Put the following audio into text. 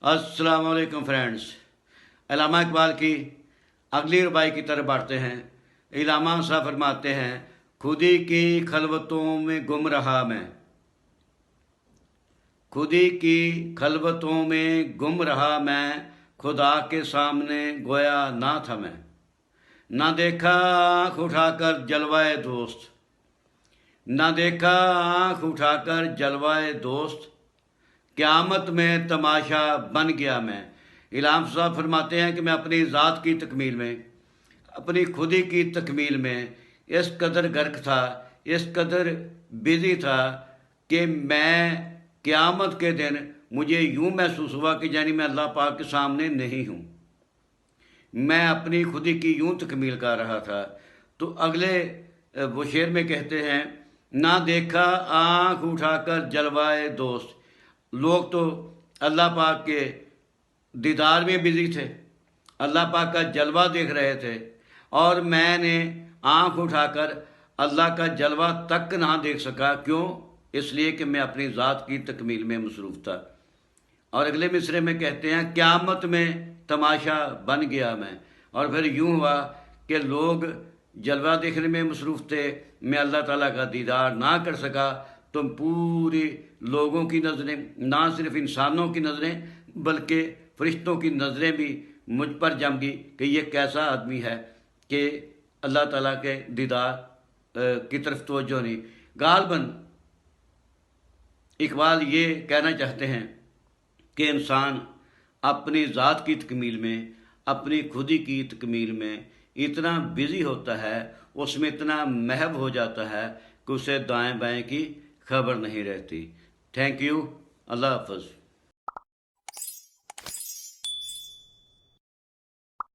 अस्सलाम वालेकुम फ्रेंड्स। अल्लामा इकबाल की अगली रुबाई की तरफ बढ़ते हैं। इलामा साहब फरमाते हैं, खुदी की खलवतों में गुम रहा मैं, खुदी की खलवतों में गुम रहा मैं, खुदा के सामने गोया ना था मैं। ना देखा आँख उठाकर जलवाए दोस्त, ना देखा आँख उठाकर जलवाए दोस्त, क़यामत में तमाशा बन गया मैं। इलाम साहब फरमाते हैं कि मैं अपनी ज़ात की तकमील में, अपनी खुदी की तकमील में इस कदर गर्क था, इस कदर बिज़ी था कि मैं क़यामत के दिन मुझे यूँ महसूस हुआ कि यानी मैं अल्लाह पाक के सामने नहीं हूँ। मैं अपनी खुदी की यूँ तकमील कर रहा था। तो अगले वो शेर में कहते हैं, ना देखा आँख उठाकर जलवाए दोस्त। लोग तो अल्लाह पाक के दीदार में बिजी थे, अल्लाह पाक का जलवा देख रहे थे, और मैंने आँख उठाकर अल्लाह का जलवा तक ना देख सका। क्यों? इसलिए कि मैं अपनी ज़ात की तकमील में मसरूफ़ था। और अगले मिसरे में कहते हैं, क़यामत में तमाशा बन गया मैं। और फिर यूँ हुआ कि लोग जलवा देखने में मसरूफ़ थे, मैं अल्लाह ताला का दीदार ना कर सका। तो पूरी लोगों की नज़रें, ना सिर्फ इंसानों की नज़रें बल्कि फरिश्तों की नज़रें भी मुझ पर जम गई कि ये कैसा आदमी है कि अल्लाह ताला के दीदार की तरफ तवज्जो नहीं। गालबन इकबाल ये कहना चाहते हैं कि इंसान अपनी ज़ात की तकमील में, अपनी खुदी की तकमील में इतना बिज़ी होता है, उसमें इतना महव हो जाता है कि उसे दाएं बाएं की खबर नहीं रहती। Thank you. अल्लाह हाफ़िज़।